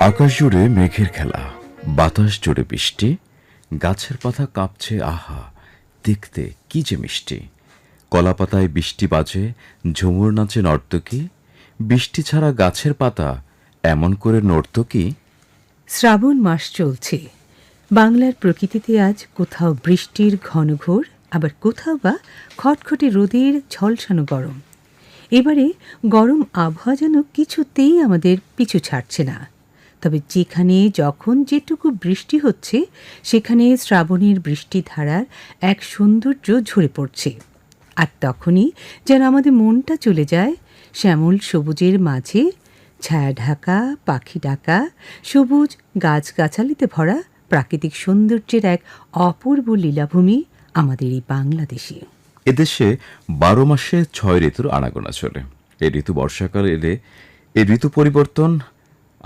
আকাশ জুড়ে মেঘের খেলা, বাতাস জুড়ে বৃষ্টি, গাছের পাতা কাঁপছে, আহা দেখতে কি যে মিষ্টি। কলাপাতায় বৃষ্টি বাজে, ঝুমুর নাচে নর্তকী, বৃষ্টি ছাড়া গাছের পাতা এমন করে নর্তকী। শ্রাবণ মাস চলছে। বাংলার প্রকৃতিতে আজ কোথাও বৃষ্টির ঘনঘোর, আবার কোথাও বা খটখটে রোদের ঝলসানো গরম। এবারে গরম আবহাওয়া যেন কিছুতেই আমাদের পিছু ছাড়ছে না। তবে যেখানে যখন যেটুকু বৃষ্টি হচ্ছে, সেখানে শ্রাবণের বৃষ্টিধারার এক সৌন্দর্য ঝরে পড়ছে। আর তখনই যেন আমাদের মনটা চলে যায় শ্যামল সবুজের মাঝে, ছায়া ঢাকা, পাখি ডাকা, সবুজ গাছগাছালিতে ভরা প্রাকৃতিক সৌন্দর্যের এক অপূর্ব লীলাভূমি আমাদের এই বাংলাদেশে। এদেশে 12 মাসে 6 ঋতুর আনাগোনা চলে। এই ঋতু বর্ষাকাল এলে এই ঋতু পরিবর্তন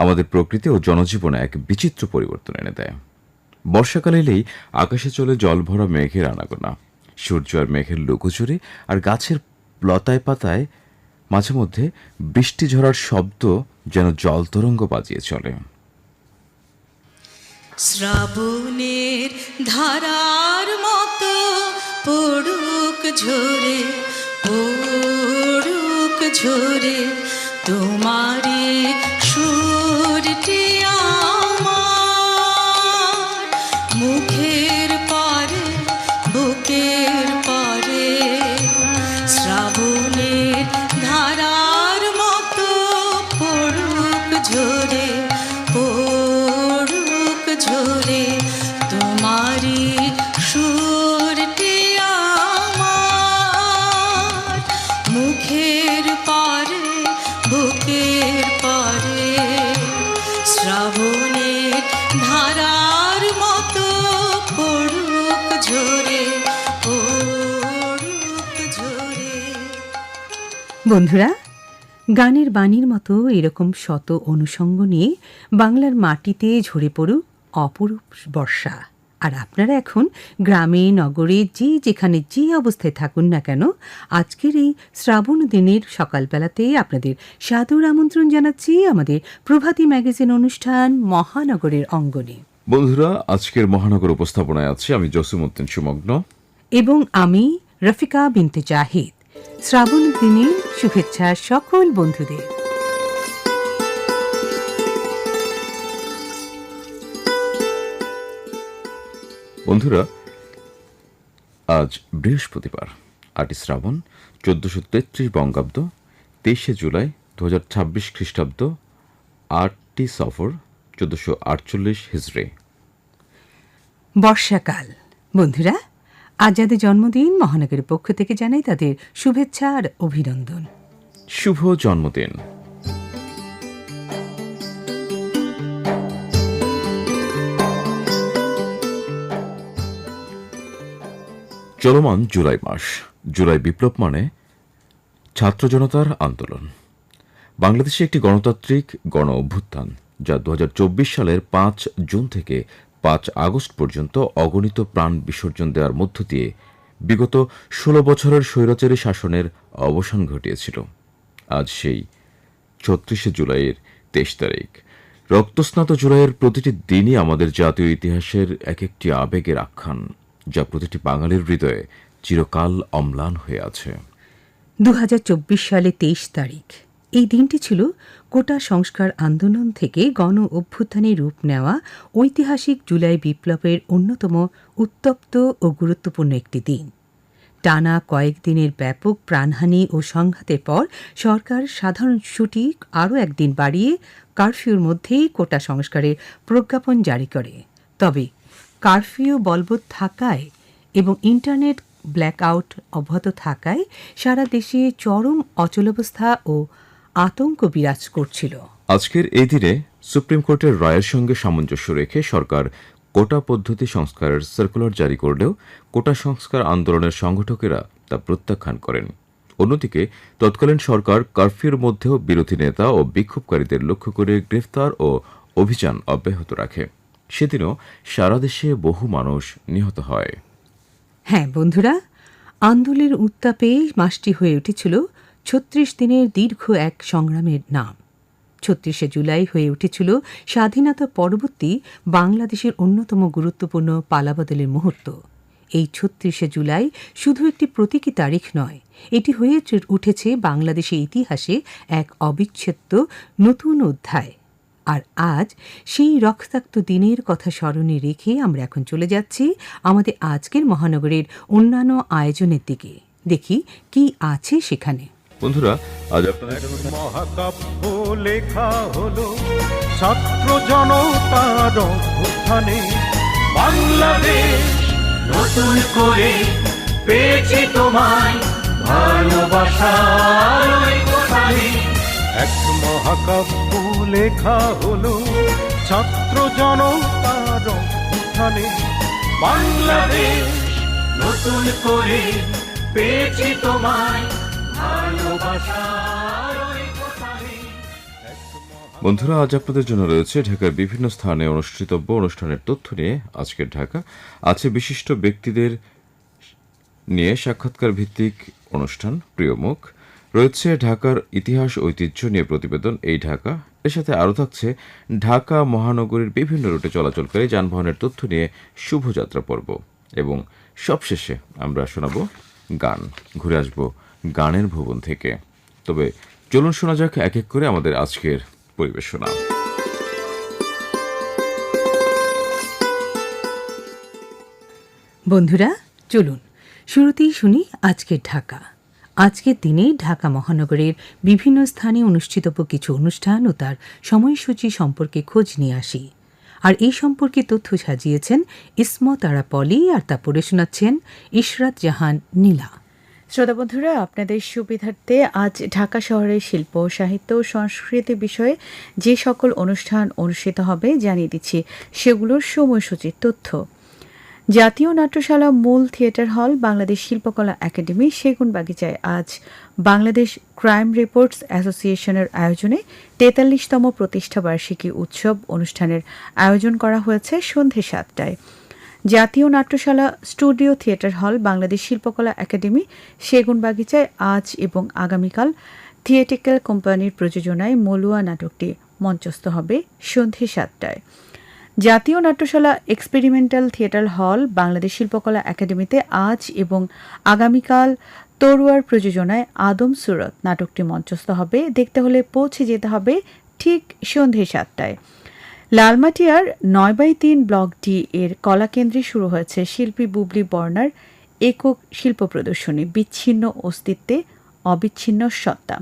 আমাদের প্রকৃতি ও জনজীবনে এক বিচিত্র পরিবর্তন এনে দেয়। বর্ষাকাল এলেই আকাশে চলে জলভরা মেঘের আনাগোনা, সূর্য আর মেঘের লুকোচুরি, আর গাছের লতায় পাতায় মাঝে মধ্যে বৃষ্টি ঝরার শব্দ যেন জলতরঙ্গ বাজিয়ে চলে। শ্রাবণের ধারার মতো পড়ুক ঝরে, পড়ুক ঝরে তোমারে সুরটি আমার, মুখের পারে বুকের পারে। শ্রাবণের ধারার মতো পড়ুক ঝরে, পড়ুক ঝরে তোমারি সুরটি আমার, মুখের পারে বুকের পারে। শ্রাবণের ধারার মতো পড়ুক ঝরে, পড়ুক ঝরে। বন্ধুরা, গানের বাণীর মতো এরকম শত অনুষঙ্গ নিয়ে বাংলার মাটিতে ঝরে পড়ুক অপরূপ বর্ষা। আর আপনারা এখন গ্রামে নগরে যে যেখানে যে অবস্থায় থাকুন না কেন, আজকের এই শ্রাবণ দিনের সকালবেলাতে আপনাদের সাদর আমন্ত্রণ জানাচ্ছি আমাদের প্রভাতী ম্যাগাজিন অনুষ্ঠান মহানগরের অঙ্গনে। বন্ধুরা, আজকের মহানগর উপস্থাপনায় আছি আমি জসিমউদ্দিন সুমগ্ন এবং আমি রফিকা বিনতে জাহিদ। শ্রাবণ দিনের শুভেচ্ছা সকল বন্ধুদের। বন্ধুরা, আজ বৃহস্পতিবার 8 শ্রাবণ 1433 বঙ্গাব্দ, 23 জুলাই 2026 খ্রিস্টাব্দ, 8 সফর 1448 হিজরি। বর্ষাকাল। বন্ধুরা, আজ যাদের জন্মদিন মহানগরের পক্ষ থেকে জানাই তাদের শুভেচ্ছা আর অভিনন্দন। শুভ জন্মদিন। চলমান জুলাই মাস। জুলাই বিপ্লব মানে ছাত্র জনতার আন্দোলন। বাংলাদেশে একটি গণতান্ত্রিক গণ অভ্যুত্থান, যা 2024 সালের 5 জুন থেকে 5 আগস্ট পর্যন্ত অগণিত প্রাণ বিসর্জন দেওয়ার মধ্য দিয়ে বিগত 16 বছরের স্বৈরাচারী শাসনের অবসান ঘটিয়েছিল। আজ সেই 36 জুলাইয়ের 23 তারিখ। রক্তস্নাত জুলাইয়ের প্রতিটি দিনই আমাদের জাতীয় ইতিহাসের এক একটি আবেগের আখ্যান, যা প্রতিটি বাঙালির হৃদয়ে চিরকাল অম্লান হয়ে আছে। 2024 সালে 23 তারিখ। এই দিনটি ছিল কোটা সংস্কার আন্দোলন থেকে গণ অভ্যুত্থানে রূপ নেওয়া ঐতিহাসিক জুলাই বিপ্লবের অন্যতম উত্তপ্ত ও গুরুত্বপূর্ণ একটি দিন। টানা কয়েকদিনের ব্যাপক প্রাণহানি ও সংঘাতের পর সরকার সাধারণ ছুটি আরও একদিন বাড়িয়ে কারফিউর মধ্যেই কোটা সংস্কারের প্রজ্ঞাপন জারি করে। তবে কারফিউ বলবৎ থাকায় এবং ইন্টারনেট ব্ল্যাকআউট অব্যাহত থাকায় সারা দেশে চরম অচলাবস্থা ও আতঙ্ক বিরাজ করছিল। আজকের এই দিনে সুপ্রিম কোর্টের রায়ের সঙ্গে সামঞ্জস্য রেখে সরকার কোটা পদ্ধতি সংস্কারের সার্কুলার জারি করলেও কোটা সংস্কার আন্দোলনের সংগঠকেরা তা প্রত্যাখ্যান করেন। অন্যদিকে তৎকালীন সরকার কারফিউর মধ্যেও বিরোধী নেতা ও বিক্ষোভকারীদের লক্ষ্য করে গ্রেফতার ও অভিযান অব্যাহত রাখে। সেদিনও সারা দেশে বহু মানুষ নিহত হয়। হ্যাঁ বন্ধুরা, আন্দোলনের উত্তাপে মাসটি হয়ে উঠেছিল 36 দিনের দীর্ঘ এক সংগ্রামের নাম। ৩৬শে জুলাই হয়ে উঠেছিল স্বাধীনতা পরবর্তী বাংলাদেশের অন্যতম গুরুত্বপূর্ণ পালাবদলের মুহূর্ত। এই ৩৬শে জুলাই শুধু একটি প্রতীকী তারিখ নয়, এটি হয়ে উঠেছে বাংলাদেশের ইতিহাসে এক অবিচ্ছেদ্য নতুন অধ্যায়। আর আজ সেই রক্তাক্ত দিনের কথা স্মরণে রেখে আমরা এখন চলে যাচ্ছি আমাদের আজকের মহানগরের অন্যান্য আয়োজনের দিকে। দেখি কি আছে সেখানে। বন্ধুরা, আজ আপনাদের এক মহাকাব্য লেখা হলো ছাত্র জনতার অভ্যুত্থানে। বাংলাদেশ নতুন করে পেয়েছি তোমায় ভালোবাসার ওই কোথায়। এক মহাকাব্য লেখা হলো ছাত্র জনতার অভ্যুত্থানে। বাংলাদেশ নতুন করে পেয়েছি তোমায় ভালোবাসার ওই কোথায়। বন্ধুরা, আজ আপনাদের জন্য রয়েছে ঢাকার বিভিন্ন স্থানে অনুষ্ঠিতব্য অনুষ্ঠানের তথ্য নিয়ে আজকের ঢাকা। আছে বিশিষ্ট ব্যক্তিদের নিয়ে সাক্ষাৎকার ভিত্তিক অনুষ্ঠান প্রিয় মুখ, রয়েছে ঢাকার ইতিহাস ঐতিহ্য নিয়ে প্রতিবেদন এই ঢাকা। এর সাথে আরও থাকছে ঢাকা মহানগরীর বিভিন্ন রুটে চলাচলকারী যানবাহনের তথ্য নিয়ে শুভযাত্রা পর্ব, এবং সবশেষে আমরা শোনাব গান। ঘুরে আসব গানের ভুবন থেকে। তবে চলুন শোনা যাক এক এক করে আমাদের আজকের পরিবেশনা। বন্ধুরা, চলুন শুরুতেই শুনি আজকের ঢাকা। আজকের দিনে ঢাকা মহানগরের বিভিন্ন স্থানে অনুষ্ঠিতব্য কিছু অনুষ্ঠান ও তার সময়সূচি সম্পর্কে খোঁজ নিয়ে আসি। আর এই সম্পর্কে তথ্য সাজিয়েছেন ইসমত আরা পলি, আর তা পড়ে শোনাচ্ছেন ইশরাত জাহান নীলা। শ্রোতা বন্ধুরা, আপনাদের সুবিধার্থে আজ ঢাকা শহরের শিল্প, সাহিত্য ও সংস্কৃতি বিষয়ে যে সকল অনুষ্ঠান অনুষ্ঠিত হবে জানিয়ে দিচ্ছি সেগুলোর সময়সূচির তথ্য। জাতীয় নাট্যশালা মূল থিয়েটার হল, বাংলাদেশ শিল্পকলা একাডেমি, সেগুনবাগিচায় আজ বাংলাদেশ ক্রাইম রিপোর্টস অ্যাসোসিয়েশনের আয়োজনে ৪৩তম প্রতিষ্ঠাবার্ষিকী উৎসব অনুষ্ঠানের আয়োজন করা হয়েছে সন্ধ্যে ৭টায়। জাতীয় নাট্যশালা স্টুডিও থিয়েটার হল, বাংলাদেশ শিল্পকলা একাডেমি, সেগুনবাগিচায় আজ এবং আগামীকাল থিয়েটিক্যাল কোম্পানির প্রযোজনায় মলুয়া নাটকটি মঞ্চস্থ হবে সন্ধ্যে ৭টায়। জাতীয় নাট্যশালা এক্সপেরিমেন্টাল থিয়েটার হল, বাংলাদেশ শিল্পকলা একাডেমিতে আজ এবং আগামীকাল তরুয়ার প্রযোজনায় আদম সুরত নাটকটি মঞ্চস্থ হবে। দেখতে হলে পৌঁছে যেতে হবে ঠিক সন্ধ্যে ৭টায়। লালমাটিয়ার ৯/৩ ব্লক ডি এর কলাকেন্দ্রে শুরু হয়েছে শিল্পী বুবলি বর্ণার একক শিল্প প্রদর্শনী বিচ্ছিন্ন অস্তিত্বে অবিচ্ছিন্ন সত্তা।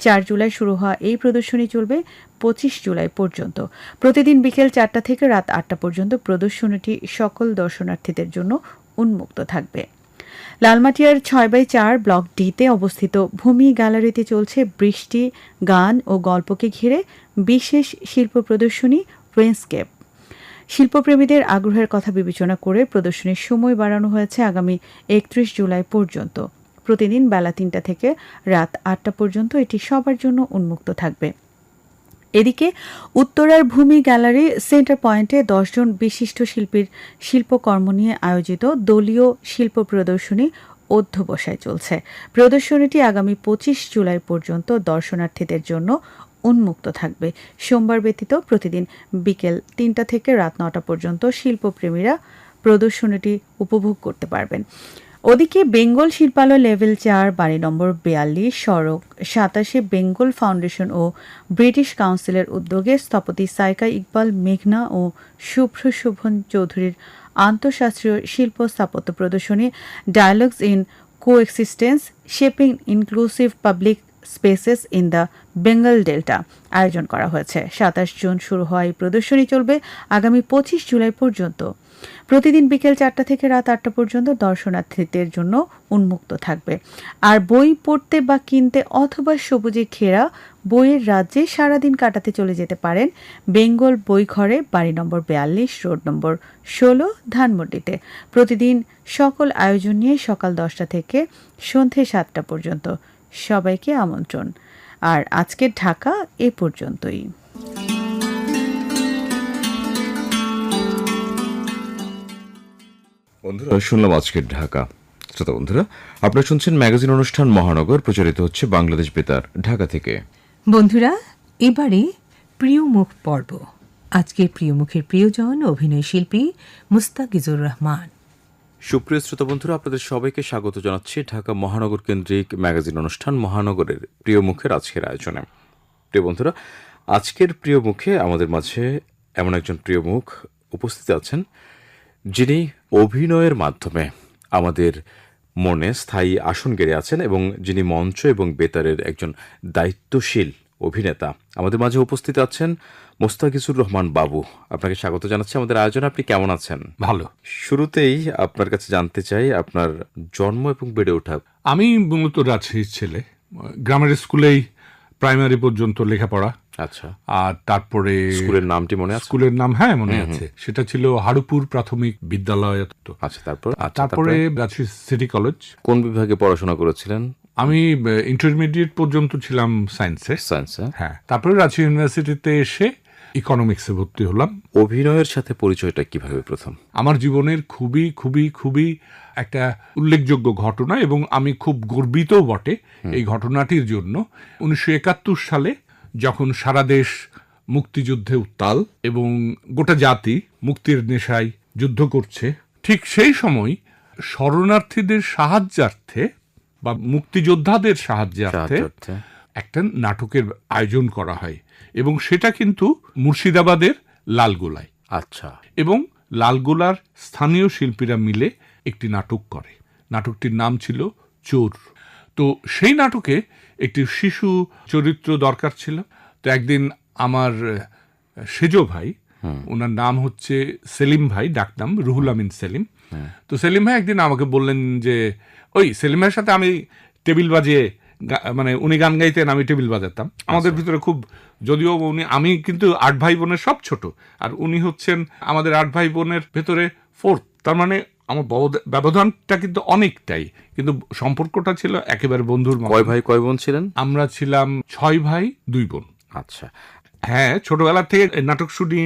৪ জুলাই শুরু হওয়া এই প্রদর্শনী চলবে ২৫ জুলাই পর্যন্ত। প্রতিদিন বিকেল ৪টা থেকে রাত ৮টা পর্যন্ত প্রদর্শনীটি সকল দর্শনার্থীদের জন্য উন্মুক্ত থাকবে। লালমাটিয়ার ৬/৪ ব্লক ডিতে অবস্থিত ভূমি গ্যালারিতে চলছে বৃষ্টি, গান ও গল্পকে ঘিরে বিশেষ শিল্প প্রদর্শনী প্রিন্সকেপ। শিল্পপ্রেমীদের আগ্রহের কথা বিবেচনা করে প্রদর্শনীর সময় বাড়ানো হয়েছে আগামী ৩১ জুলাই পর্যন্ত। প্রতিদিন বেলা ৩টা থেকে রাত ৮টা পর্যন্ত এটি সবার জন্য উন্মুক্ত থাকবে। এদিকে উত্তরার ভূমি গ্যালারি সেন্টার পয়েন্টে ১০ জন বিশিষ্ট শিল্পীর শিল্পকর্ম নিয়ে আয়োজিত দলীয় শিল্প প্রদর্শনী অধ্যবসায় চলছে। প্রদর্শনীটি আগামী ২৫ জুলাই পর্যন্ত দর্শনার্থীদের জন্য উন্মুক্ত থাকবে। সোমবার ব্যতীত প্রতিদিন বিকেল ৩টা থেকে রাত ৯টা পর্যন্ত শিল্পপ্রেমীরা প্রদর্শনীটি উপভোগ করতে পারবেন। ওদিকে বেঙ্গল শিল্পালয় লেভেল ৪, বাড়ি নম্বর ৪২, সড়ক ৮৭, বেঙ্গল ফাউন্ডেশন ও ব্রিটিশ কাউন্সিলের উদ্যোগে স্থপতি সাইকা ইকবাল, মেঘনা ও শুভ্র শোভন চৌধুরীর আন্তঃশাস্ত্রীয় শিল্প স্থাপত্য প্রদর্শনী dialogues in coexistence, shaping inclusive public spaces in the Bengal delta আয়োজন করা হয়েছে। ২৭ জুন শুরু হওয়া এই প্রদর্শনী চলবে আগামী ২৫ জুলাই পর্যন্ত। প্রতিদিন বিকেল ৪টা থেকে রাত ৮টা পর্যন্ত দর্শনার্থীদের জন্য উন্মুক্ত থাকবে। আর বই পড়তে বা কিনতে অথবা সবুজে ঘেরা বইয়ের রাজ্যে সারাদিন কাটাতে চলে যেতে পারেন বেঙ্গল বইঘরে, বাড়ি নম্বর ৪২, রোড নম্বর ১৬, ধানমন্ডিতে। প্রতিদিন সকল আয়োজন নিয়ে সকাল ১০টা থেকে সন্ধ্যে ৭টা পর্যন্ত সবাইকে আমন্ত্রণ। আর আজকের ঢাকা এ পর্যন্তই। বন্ধুরা, শুনলাম আজকের ঢাকা। শ্রোতা বন্ধুরা, আপনারা শুনছেন ম্যাগাজিন অনুষ্ঠান মহানগর, প্রচারিত হচ্ছে বাংলাদেশ বেতার ঢাকা থেকে। বন্ধুরা, এবারে প্রিয় মুখ পর্ব। আজকের প্রিয় মুখের প্রিয়জন অভিনয় শিল্পী মুস্তাফিজুর রহমান। সুপ্রিয় শ্রোতা বন্ধুরা, আপনাদের সবাইকে স্বাগত জানাচ্ছি ঢাকা মহানগর কেন্দ্রিক ম্যাগাজিন অনুষ্ঠান মহানগরের প্রিয় মুখের আজকের আয়োজনে। প্রিয় বন্ধুরা, আজকের প্রিয় মুখে আমাদের মাঝে এমন একজন প্রিয় মুখ উপস্থিত আছেন যিনি অভিনয়ের মাধ্যমে আমাদের মনে স্থায়ী আসন গেড়ে আছেন এবং যিনি মঞ্চ এবং বেতারের একজন দায়িত্বশীল অভিনেতা। আমাদের মাঝে উপস্থিত আছেন মোস্তাফিজুর রহমান বাবু। আপনাকে স্বাগত জানাচ্ছি আমাদের আয়োজনে। আপনি কেমন আছেন? ভালো। শুরুতেই আপনার কাছে জানতে চাই আপনার জন্ম এবং বেড়ে ওঠা। আমি মূলত রাজশাহীর ছেলে। গ্রামের স্কুলেই প্রাইমারি পর্যন্ত লেখাপড়া। আচ্ছা, আর তারপরে স্কুলের নামটি মনে আছে? স্কুলের নাম হ্যাঁ মনে আছে, সেটা ছিল হারুপুর প্রাথমিক বিদ্যালয়। আচ্ছা, তারপরে রাজশাহী সিটি কলেজ। কোন বিভাগে পড়াশোনা করেছিলেন? আমি ইন্টারমিডিয়েট পর্যন্ত ছিলাম সায়েন্সে। হ্যাঁ, তারপরে রাজশাহী ইউনিভার্সিটিতে এসে ইকোনমিক্সে ভর্তি হলাম। অভিনয়ের সাথে পরিচয়টা কিভাবে প্রথম? আমার জীবনের খুবই খুবই খুবই একটা উল্লেখযোগ্য ঘটনা এবং আমি খুব গর্বিত বটে এই ঘটনাটির জন্য। 1971 সালে যখন সারা দেশ মুক্তিযুদ্ধে উত্তাল এবং গোটা জাতি মুক্তির নেশায় যুদ্ধ করছে, ঠিক সেই সময় শরণার্থীদের সাহায্যার্থে বা মুক্তিযোদ্ধাদের সাহায্যার্থে একটা নাটকের আয়োজন করা হয় এবং সেটা কিন্তু মুর্শিদাবাদের লালগোলায়। আচ্ছা। এবং লালগোলার স্থানীয় শিল্পীরা মিলে একটি নাটক করে। নাটকটির নাম ছিল চোর। তো সেই নাটকে একটি শিশু চরিত্র দরকার ছিল। তো একদিন আমার সেজ ভাই, ওনার নাম হচ্ছে সেলিম ভাই, ডাকনাম রুহুল আমিন সেলিম। তো সেলিম ভাই একদিন আমাকে বললেন যে ওই সেলিম ভাইয়ের সাথে আমি টেবিল বাজিয়ে, মানে উনি গান গাইতেন, আমি টেবিল বাজাতাম। আমাদের ভিতরে খুব, যদিও আমি কিন্তু 8 ভাই বোনের সব ছোট, আর উনি হচ্ছেন আমাদের 8 ভাই বোনের ভেতরে 4th। তার মানে আমার ব্যবধানটা কিন্তু অনেকটাই, কিন্তু সম্পর্কটা ছিল একেবারে বন্ধুর মতো। কয় ভাই কয় বোন ছিলেন? আমরা ছিলাম 6 ভাই 2 বোন। আচ্ছা। হ্যাঁ, ছোটবেলা থেকে নাটক শুনি।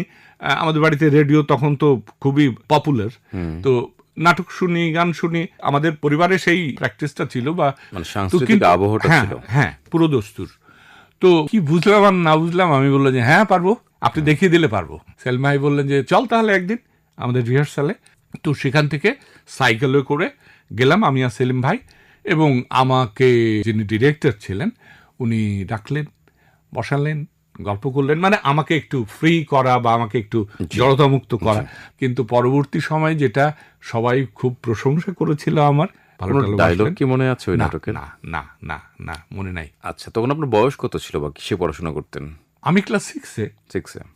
আমাদের বাড়িতে রেডিও তখন তো খুবই পপুলার, তো নাটক শুনি, গান শুনি। আমাদের পরিবারে সেই প্র্যাকটিসটা ছিল, বা সাংস্কৃতিক আবহটা ছিল। হ্যাঁ, পুরো দস্তুর। তো কি বুঝলাম আর না বুঝলাম, আমি বললাম যে হ্যাঁ পারবো, আপনি দেখিয়ে দিলে পারবো। সেলিম ভাই বললেন যে চল তাহলে একদিন আমাদের রিহার্সালে। তো সেখান থেকে সাইকেলে করে গেলাম আমি আর সেলিম ভাই, এবং আমাকে যিনি ডিরেক্টর ছিলেন উনি ডাকলেন, বসালেন, গল্প করলেন, মানে আমাকে একটু ফ্রি করা বা আমাকে একটু জড়তামুক্ত করা। কিন্তু পরবর্তী সময় যেটা সবাই খুব প্রশংসা করেছিল আমার, ডায়লগ কি মনে আছে ওই নাটকে? না না না না, মনে নাই। আচ্ছা, তখন আপনার বয়স কত ছিল বা কিসে পড়াশোনা করতেন? আমি ক্লাস 6-এ।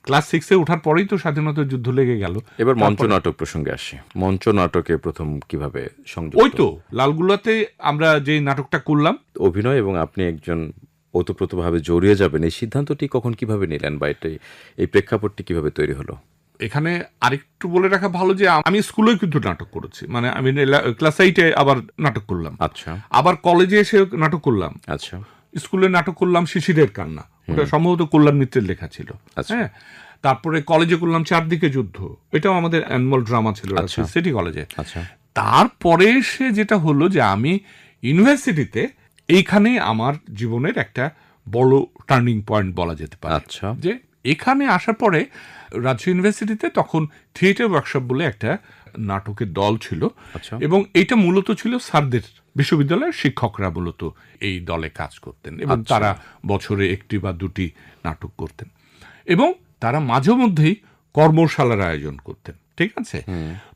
ক্লাস 6-এ ওঠার পরেই তো স্বাধীনতার যুদ্ধ লেগে গেল। এবার মঞ্চ নাটক প্রসঙ্গে আসি। মঞ্চ নাটকে প্রথম কিভাবে সংযোগ? ওই তো লালগুলাতে আমরা যে নাটকটা করলাম। অভিনয় এবং আপনি একজন ওতপ্রোতভাবে জড়িয়ে যাবেন, এই সিদ্ধান্তটি কখন কিভাবে নিলেন, বা এই প্রেক্ষাপটটি কিভাবে তৈরি হলো? এখানে আরেকটু বলে রাখা ভালো যে আমি স্কুলে কিন্তু নাটক করেছি, মানে আমি ক্লাস 8-এ আবার নাটক করলাম। আচ্ছা। আবার কলেজে এসে নাটক করলাম। আচ্ছা। স্কুলে নাটক করলাম শিশিরের কান্না, ওটা সম্ভবত কল্যাণ মিত্রের লেখা ছিল। হ্যাঁ, তারপরে কলেজে করলাম চারদিকে যুদ্ধ, এটাও আমাদের অ্যানুয়াল ড্রামা ছিল সিটি কলেজে। আচ্ছা। তারপরে এসে যেটা হলো যে আমি ইউনিভার্সিটিতে, এইখানে আমার জীবনের একটা বড় টার্নিং পয়েন্ট বলা যেতে পারে। আচ্ছা। যে এখানে আসার পরে রাজশাহী ইউনিভার্সিটিতে তখন থিয়েটার ওয়ার্কশপ বলে একটা নাটকের দল ছিল, এবং এটা মূলত ছিল স্যারদের, বিশ্ববিদ্যালয়ের শিক্ষকরা মূলত এই দলে কাজ করতেন, এবং তারা বছরে 1টি বা 2টি নাটক করতেন, এবং তারা মাঝে মধ্যেই কর্মশালার আয়োজন করতেন। ঠিক আছে।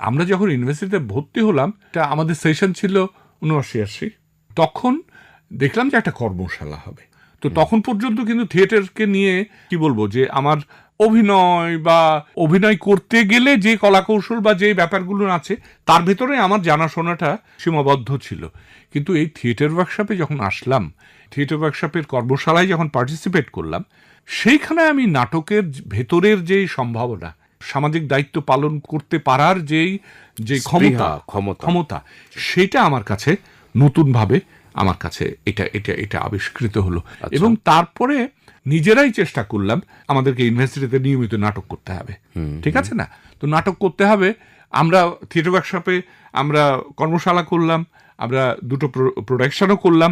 আমরা যখন ইউনিভার্সিটিতে ভর্তি হলাম, আমাদের সেশন ছিল 79-80, তখন দেখলাম যে একটা কর্মশালা হবে। তো তখন পর্যন্ত কিন্তু থিয়েটারকে নিয়ে কি বলবো, যে আমার অভিনয় করতে গেলে যে কলাকৌশল বা যে ব্যাপারগুলো আছে তার ভেতরে আমার জানাশোনাটা সীমাবদ্ধ ছিল। কিন্তু এই থিয়েটার ওয়ার্কশপে যখন আসলাম, থিয়েটার ওয়ার্কশপের কর্মশালায় যখন পার্টিসিপেট করলাম, সেইখানে আমি নাটকের ভেতরের যে সম্ভাবনা, সামাজিক দায়িত্ব পালন করতে পারার যে ক্ষমতা, সেটা আমার কাছে নতুনভাবে আমার কাছে এটা আবিষ্কৃত হলো। এবং তারপরে নিজেরাই চেষ্টা করলাম, আমাদেরকে ইউনিভার্সিটিতে নিয়মিত নাটক করতে হবে। ঠিক আছে না? তো নাটক করতে হবে। আমরা থিয়েটার ওয়ার্কশপে আমরা কর্মশালা করলাম, আমরা 2টো প্রোডাকশনও করলাম,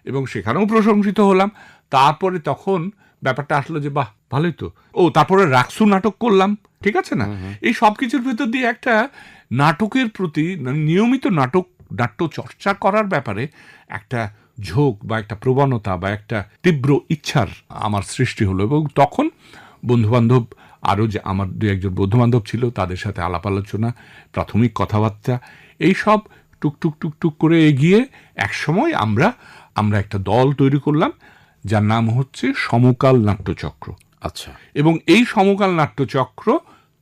এবং সেখানেও প্রশংসিত হলাম। তারপরে তখন ব্যাপারটা আসলো যে বাহ, ভালোই তো। ও তারপরে রাকসু নাটক করলাম, ঠিক আছে না? এই সব কিছুর ভেতর দিয়ে একটা নাটকের প্রতি নিয়মিত নাট্য চর্চা করার ব্যাপারে একটা ঝোঁক বা একটা প্রবণতা বা একটা তীব্র ইচ্ছার আমার সৃষ্টি হলো। এবং তখন বন্ধুবান্ধব, আরও যে আমার দু একজন বন্ধুবান্ধব ছিল, তাদের সাথে আলাপ আলোচনা, প্রাথমিক কথাবার্তা, এই সব টুকটুক টুকটুক করে এগিয়ে একসময় আমরা একটা দল তৈরি করলাম, যার নাম হচ্ছে সমকাল নাট্যচক্র। আচ্ছা, এবং এই সমকাল নাট্যচক্র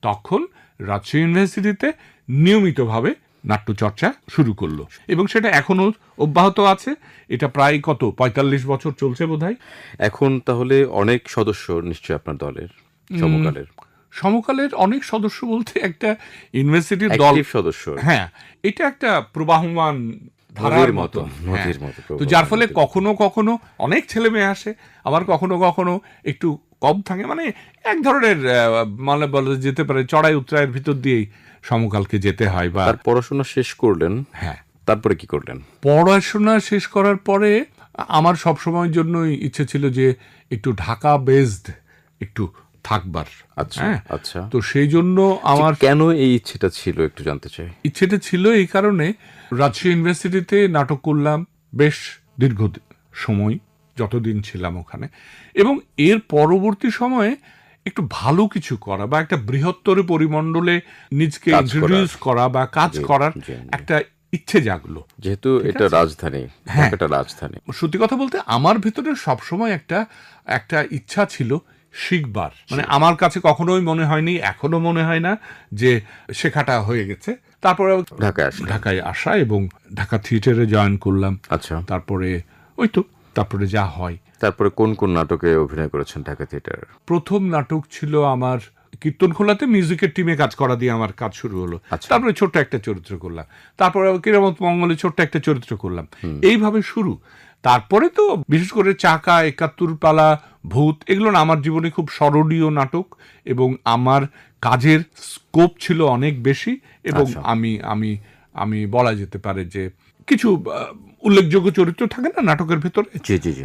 তখন রাজশাহী ইউনিভার্সিটিতে নিয়মিতভাবে নাট্যচর্চা শুরু করলো, এবং সেটা এখনো অব্যাহত আছে। এটা প্রায় 45 বছর চলছে বোধহয়। এখন তাহলে অনেক সদস্য নিশ্চয়ই আপনার দলের, সমকালের অনেক সদস্য বলতে একটা ইউনিভার্সিটির দল অ্যাক্টিভ সদস্য। হ্যাঁ, এটা একটা প্রবাহমান ধারার মতো। নদীর মতো তো যার ফলে কখনো কখনো অনেক ছেলে মেয়ে আসে, আবার কখনো কখনো একটু কম থাকে, মানে এক ধরনের মানে বলা যেতে পারে চড়াই উতরাইয়ের ভিতর দিয়েই সমকালকে যেতে হয়। বা তার পড়াশোনা শেষ করলেন, হ্যাঁ, তারপরে কি করলেন? পড়াশোনা শেষ করার পরে আমার সব সময়ের জন্যই ইচ্ছে ছিল যে একটু ঢাকা বেসড একটু থাকবার। আচ্ছা, আচ্ছা। তো সেই জন্য আমার কেন এই ইচ্ছেটা ছিল একটু জানতে চাই। ইচ্ছেটা ছিল এই কারণে, রাজশাহী ইউনিভার্সিটিতে নাটক করলাম বেশ দীর্ঘ সময়, যতদিন ছিলাম ওখানে, এবং এর পরবর্তী সময়ে একটু ভালো কিছু করা বা একটা বৃহত্তর পরিমণ্ডলে নিজকে ইন্ট্রোডিউস করা বা কাজ করার একটা ইচ্ছে জাগলো। যেহেতু এটা রাজধানী, একটা রাজধানী, সত্যি কথা বলতে আমার ভিতরে সবসময় একটা ইচ্ছা ছিল শিখবার। মানে আমার কাছে কখনোই মনে হয়নি, এখনো মনে হয় না যে শেখাটা হয়ে গেছে। তারপরে ঢাকায় আসা এবং ঢাকা থিয়েটারে জয়েন করলাম। আচ্ছা, তারপরে যা হয়। তারপরে কোন কোন নাটকে অভিনয় করেছেন ঢাকা থিয়েটার? প্রথম নাটক ছিল আমার কীর্তনখোলাতে, মিউজিকের টিমে কাজ করা দিয়ে আমার কাজ শুরু হলো। তারপরে ছোট্ট একটা চরিত্র করলাম, তারপরে কিরামত মঙ্গলে ছোট্ট একটা চরিত্র করলাম, এইভাবে শুরু। তারপরে তো বিশেষ করে চাকা, ৭১ পালা, ভূত, এগুলো না আমার জীবনে খুব স্মরণীয় নাটক, এবং আমার কাজের স্কোপ ছিল অনেক বেশি, এবং আমি বলা যেতে পারে যে কিছু উল্লেখযোগ্য চরিত্র থাকে না নাটকের ভেতরে,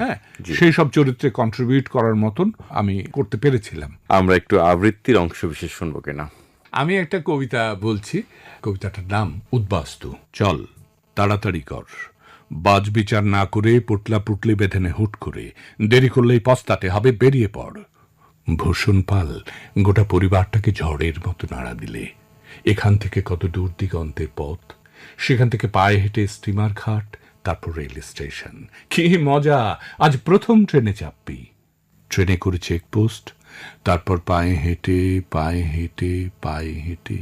হ্যাঁ, সেই সব চরিত্রে কন্ট্রিবিউট করার মতন আমি করতে পেরেছিলাম। আমরা একটু আবৃত্তির অংশ বিশেষ শুনবো কিনা? আমি একটা কবিতা বলছি, কবিতাটার নাম উদ্বাস্তু। চল তাড়াতাড়ি কর, বাজ বিচার না করে পুটলা পুটলি বেঁধে নে হুট করে, দেরি করলেই পস্তাতে হবে, বেরিয়ে পড়। ভূষণ পাল গোটা পরিবারটাকে ঝড়ের মতো নাড়া দিলে, এখান থেকে কত দূর দিগন্তের পথ, সেখান থেকে পায়ে হেঁটে স্টিমার ঘাট, তারপর রেল স্টেশন। কি মজা, আজ প্রথম ট্রেনে চাপবি। ট্রেনে করে চেকপোস্ট, তারপর পায়ে হেঁটে পায়ে হেঁটে পায়ে হেঁটে।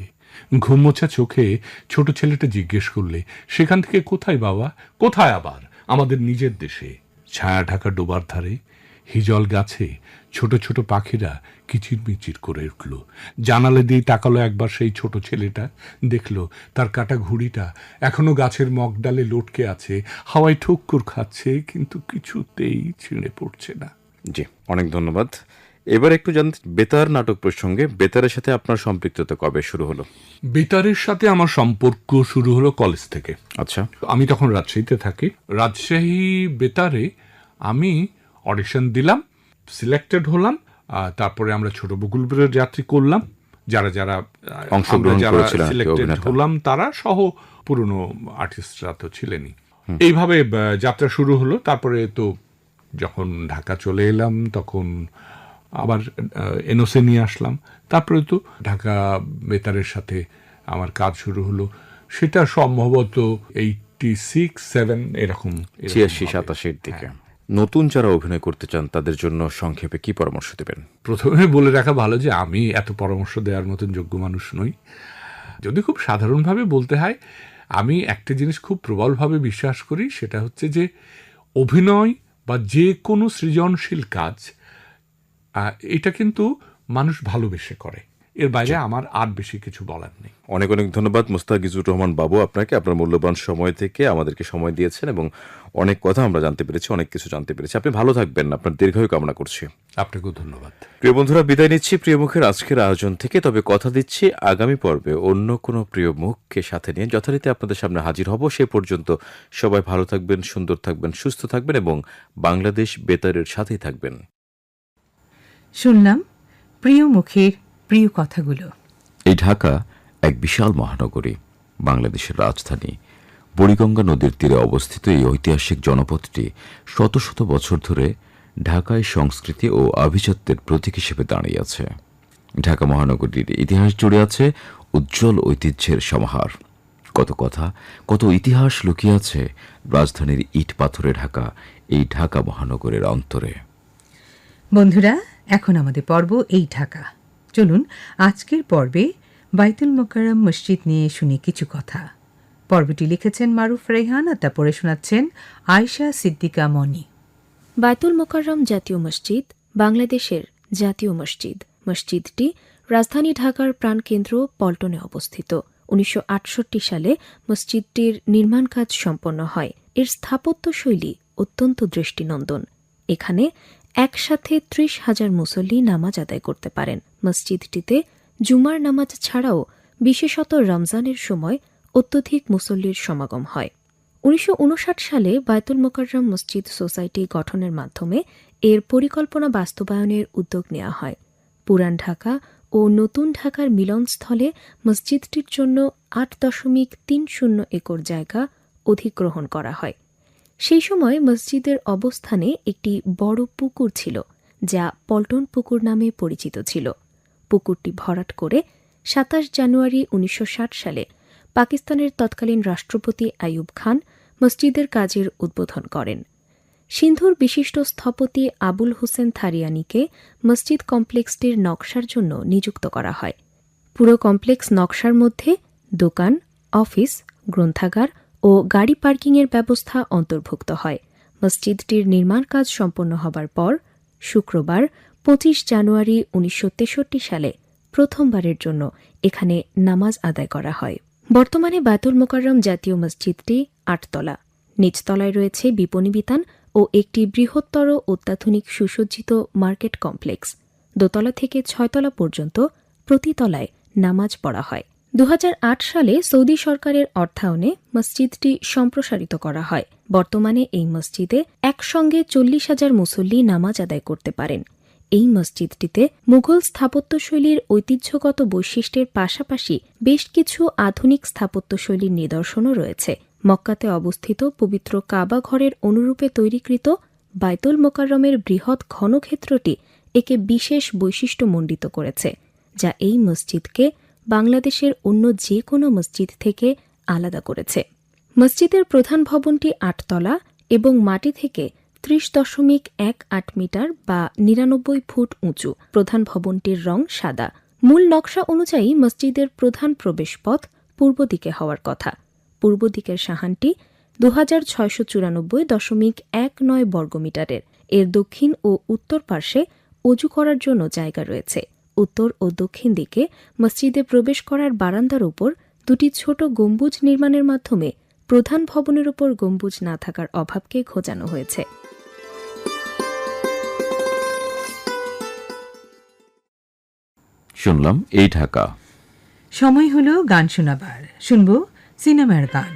ঘুমোছা চোখে ছোট ছেলেটা জিজ্ঞেস করলে, সেখান থেকে কোথায় বাবা? কোথায় আবার? আমাদের নিজের দেশে। ছায়া ঢাকা ডোবার ধারে হিজল গাছে ছোট ছোট পাখিরা কিচিরমিচির করে উঠল। জানালে দিয়ে তাকালো একবার সেই ছোট ছেলেটা, দেখলো তার কাটা ঘুড়িটা এখনো গাছের মগডালে লটকে আছে, হাওয়ায় ঠুক্কুর খাচ্ছে, কিন্তু কিছুতেই ছিঁড়ে পড়ছে না। জি, অনেক ধন্যবাদ। এবার একটু জানতে, বেতার নাটক প্রসঙ্গে, বেতারের সাথে আপনার সম্পৃক্ততা কবে শুরু হলো? বেতারের সাথে আমার সম্পর্ক শুরু হলো কলেজ থেকে। আচ্ছা, আমি তখন রাজশাহীতে থাকি। রাজশাহী বেতারে আমি অডিশন দিলাম, সিলেক্টেড হলাম। তারপরে আমরা ছোট বকুলপুরের যাত্রী করলাম, যারা সিলেক্টেড হলাম তারা সহ পুরনো আর্টিস্টরা তো ছিলেনই। এইভাবে যাত্রা শুরু হলো। তারপরে তো যখন ঢাকা চলে এলাম, তখন আবার এনওসি নিয়ে আসলাম। তারপরে তো ঢাকা বেতারের সাথে আমার কাজ শুরু হলো। সেটা সম্ভবত 86-87 এরকম, 86-87 দিকে। নতুন যারা অভিনয় করতে চান তাদের জন্য সংক্ষেপে কি পরামর্শ দেবেন? প্রথমে বলে রাখা ভালো যে আমি এত পরামর্শ দেওয়ার মতন যোগ্য মানুষ নই। যদি খুব সাধারণভাবে বলতে হয়, আমি একটা জিনিস খুব প্রবলভাবে বিশ্বাস করি, সেটা হচ্ছে যে অভিনয় বা যে কোনো সৃজনশীল কাজ, এটা কিন্তু মানুষ ভালোবেসে করে। এর বাইরে আমার আর বেশি কিছু বলার নেই। অনেক অনেক ধন্যবাদ মোস্তাফিজুর রহমান বাবু আপনাকে, আপনার মূল্যবান সময় থেকে আমাদেরকে সময় দিয়েছেন, এবং অনেক কথা আমরা জানতে পেরেছি, অনেক কিছু জানতে পেরেছি। আপনি ভালো থাকবেন, আপনার দীর্ঘায়ু কামনা করছি। আপনাকেও ধন্যবাদ। প্রিয় বন্ধুরা, বিদায় নিচ্ছি প্রিয় মুখের আজকের আয়োজন থেকে। তবে কথা দিচ্ছি, আগামী পর্বে অন্য কোনো প্রিয় মুখকে সাথে নিয়ে যথারীতি আপনাদের সামনে হাজির হব। সে পর্যন্ত সবাই ভালো থাকবেন, সুন্দর থাকবেন, সুস্থ থাকবেন, এবং বাংলাদেশ বেতারের সাথেই থাকবেন। শুনলাম প্রিয় মুখের প্রিয় কথাগুলো। এই ঢাকা এক বিশাল মহানগরী, বাংলাদেশের রাজধানী। বুড়িগঙ্গা নদীর তীরে অবস্থিত এই ঐতিহাসিক জনপদটি শত শত বছর ধরে ঢাকায় সংস্কৃতি ও আভিজাত্যের প্রতীক হিসেবে দাঁড়িয়ে আছে। ঢাকা মহানগরীর ইতিহাস জুড়ে আছে উজ্জ্বল ঐতিহ্যের সমাহার। কত কথা, কত ইতিহাস লুকিয়ে আছে রাজধানীর ইট পাথরে ঢাকা এই ঢাকা মহানগরের অন্তরে। বন্ধুরা, এখন আমাদের পর্ব এই ঢাকা। চলুন আজকের পর্বে বাইতুল মোকাররম মসজিদ নিয়ে শুনি কিছু কথা। পর্বটি লিখেছেন মারুফ রেহান আর তা পড়ে শোনাচ্ছেন আয়েশা সিদ্দিকা মনি। বাইতুল মোকাররম জাতীয় মসজিদ বাংলাদেশের জাতীয় মসজিদ। মসজিদটি রাজধানী ঢাকার প্রাণকেন্দ্র পল্টনে অবস্থিত। 1968 সালে মসজিদটির নির্মাণ কাজ সম্পন্ন হয়। এর স্থাপত্যশৈলী অত্যন্ত দৃষ্টিনন্দন। এখানে একসাথে 30,000 মুসল্লি নামাজ আদায় করতে পারেন। মসজিদটিতে জুমার নামাজ ছাড়াও বিশেষত রমজানের সময় অত্যধিক মুসল্লির সমাগম হয়। 1959 সালে বাইতুল মোকাররম মসজিদ সোসাইটি গঠনের মাধ্যমে এর পরিকল্পনা বাস্তবায়নের উদ্যোগ নেওয়া হয়। পুরান ঢাকা ও নতুন ঢাকার মিলনস্থলে মসজিদটির জন্য 8.30 একর জায়গা অধিগ্রহণ করা হয়। সেই সময় মসজিদের অবস্থানে একটি বড় পুকুর ছিল, যা পল্টন পুকুর নামে পরিচিত ছিল। পুকুরটি ভরাট করে 27 জানুয়ারি 1960 সালে পাকিস্তানের তৎকালীন রাষ্ট্রপতি আইয়ুব খান মসজিদের কাজের উদ্বোধন করেন। সিন্ধুর বিশিষ্ট স্থপতি আবুল হোসেন থারিয়ানিকে মসজিদ কমপ্লেক্সটির নকশার জন্য নিযুক্ত করা হয়। পুরো কমপ্লেক্স নকশার মধ্যে দোকান, অফিস, গ্রন্থাগার ও গাড়ি পার্কিংয়ের ব্যবস্থা অন্তর্ভুক্ত হয়। মসজিদটির নির্মাণ কাজ সম্পন্ন হবার পর শুক্রবার 25 জানুয়ারি 1963 সালে প্রথমবারের জন্য এখানে নামাজ আদায় করা হয়। বর্তমানে বাইতুল মোকাররম জাতীয় মসজিদটি 8 তলা। নিচতলায় রয়েছে বিপণী বিতান ও একটি বৃহত্তর অত্যাধুনিক সুসজ্জিত মার্কেট কমপ্লেক্স। দোতলা থেকে 6 তলা পর্যন্ত প্রতি তলায় নামাজ পড়া হয়। 2008 সালে সৌদি সরকারের অর্থায়নে মসজিদটি সম্প্রসারিত করা হয়। বর্তমানে এই মসজিদে একসঙ্গে 40,000 মুসল্লি নামাজ আদায় করতে পারেন। এই মসজিদটিতে মুঘল স্থাপত্যশৈলীর ঐতিহ্যগত বৈশিষ্ট্যের পাশাপাশি বেশ কিছু আধুনিক স্থাপত্যশৈলীর নিদর্শনও রয়েছে। মক্কাতে অবস্থিত পবিত্র কাবা ঘরের অনুরূপে তৈরিকৃত বাইতুল মোকাররমের বৃহৎ ঘনক্ষেত্রটি একে বিশেষ বৈশিষ্ট্যমণ্ডিত করেছে, যা এই মসজিদকে বাংলাদেশের অন্য যে কোনো মসজিদ থেকে আলাদা করেছে। মসজিদের প্রধান ভবনটি 8 তলা এবং মাটি থেকে 30.18 মিটার বা 99 ফুট উঁচু। প্রধান ভবনটির রং সাদা। মূল নকশা অনুযায়ী মসজিদের প্রধান প্রবেশপথ পূর্ব দিকে হওয়ার কথা। পূর্ব দিকের সাহানটি 2694.19 বর্গমিটারের। এর দক্ষিণ ও উত্তর পার্শ্বে অজু করার জন্য জায়গা রয়েছে। উত্তর ও দক্ষিণ দিকে মসজিদে প্রবেশ করার বারান্দার উপর দুটি ছোট গম্বুজ নির্মাণের মাধ্যমে প্রধান ভবনের উপর গম্বুজ না থাকার অভাবকে ঘোচানো হয়েছে। শুনলাম এই ঢাকা। সময় হলো গান শোনাবার। শুনব সিনেমার গান,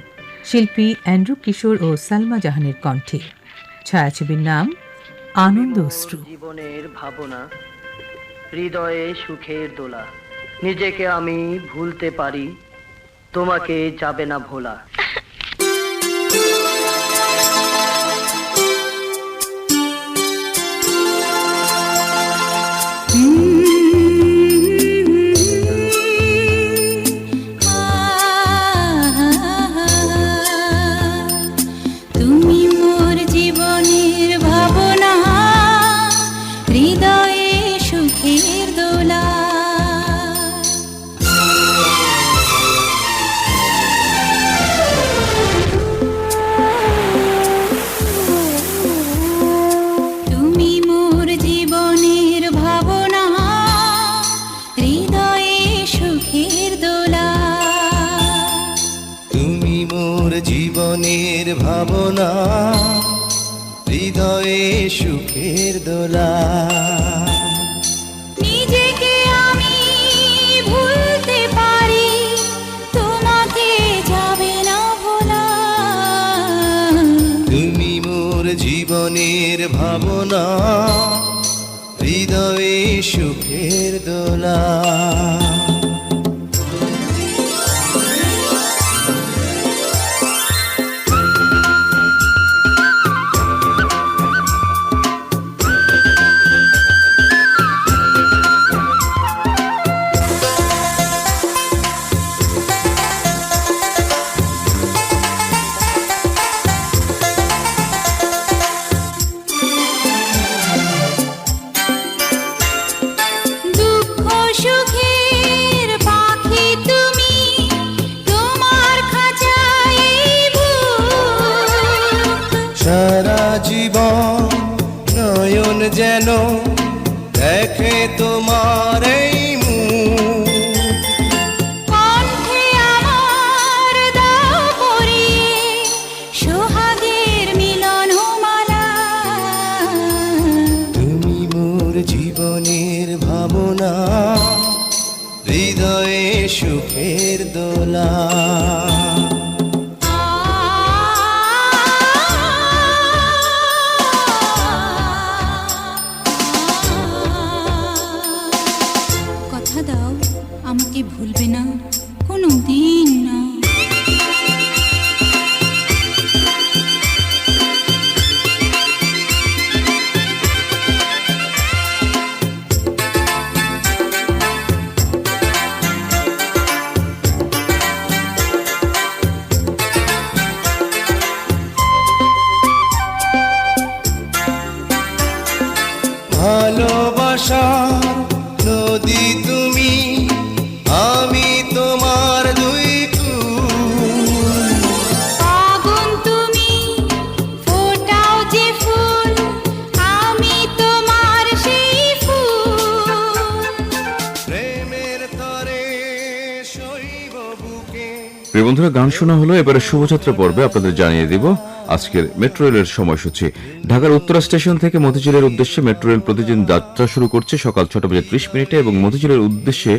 শিল্পী অ্যান্ড্রু কিশোর ও সালমা জাহানের কণ্ঠে। ছায়াছবির নাম আনন্দ অশ্রু। জীবনের ভাবনা, হৃদয়ে সুখের দোলা, নিজেকে আমি ভুলতে পারি, তোমাকে যাবে না ভোলা। তুমি মোর জীবনের ভাবনা, হৃদয়ে সুখের দোলা। তুমি মোর জীবনের ভাবনা, হৃদয়ে সুখের দোলা। তুমি মোর জীবনের ভাবনা, হৃদয়ে সুখের দোলা। নিজেকে আমি ভুলতে পারি, তোমাকে যাবে না ভোলা। তুমি মোর জীবনের ভাবনা, হৃদয়ে সুখের দোলা। দুঃখ সুখের পাখি তুমি, তোমার খাঁচায় বুক। সারা জীবন নয়ন যেন দেখে তোমার এই মুখ। কণ্ঠে আমার দাও পরিয়ে সোহাগের মিলন মালা। তুমি মোর জীবনের ভাবনা, হৃদয়ে সুখের দোলা। কথা দাও আমাকে ভুলবে না কোনো দিন না। ভালোবাসার নদী তুমি, আমি তোমার দুই কুল। আগুন তুমি, ফোটাও যে ফুল, আমি তোমার সেই ফুল। প্রেমের তরে শৈব বুকে। প্রিয় বন্ধুরা, গান শোনা হলো। এবারে শুভযাত্রা পর্বে আপনাদের জানিয়ে দিব আজকের মেট্রো রেলের সময়সূচি। ঢাকার উত্তরা স্টেশন থেকে মতিঝিলের উদ্দেশ্যে মেট্রো রেল প্রতিদিন যাত্রা শুরু করছে সকাল 6:30 এবং মতিঝিলের উদ্দেশ্যে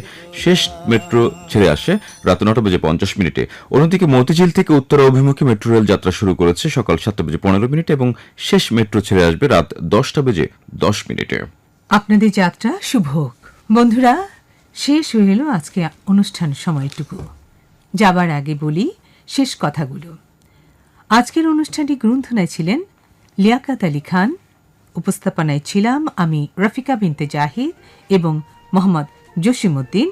শেষ মেট্রো ছেড়ে আসে রাত 9:50। অন্যদিকে মতিঝিল থেকে উত্তরা অভিমুখী মেট্রো রেল যাত্রা শুরু করেছে সকাল 7:15 এবং শেষ মেট্রো ছেড়ে আসবে রাত 10:10। আপনাদের যাত্রা শুভ হোক। বন্ধুরা, শেষ হয়ে এলো আজকে অনুষ্ঠান সময়টুকু। যাবার আগে বলি শেষ কথাগুলো। আজকের অনুষ্ঠানটি গ্রন্থনায় ছিলেন লিয়াকাত আলী খান, উপস্থাপনায় ছিলাম আমি রফিকা বিনতে জাহিদ এবং মোহাম্মদ জসিমউদ্দিন,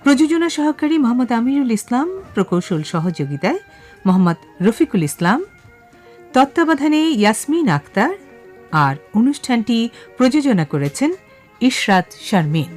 প্রযোজনা সহকারী মোহাম্মদ আমিরুল ইসলাম, প্রকৌশল সহযোগিতায় মোহাম্মদ রফিকুল ইসলাম, তত্ত্বাবধানে ইয়াসমিন আক্তার, আর অনুষ্ঠানটি প্রযোজনা করেছেন ইশরাত শারমিন।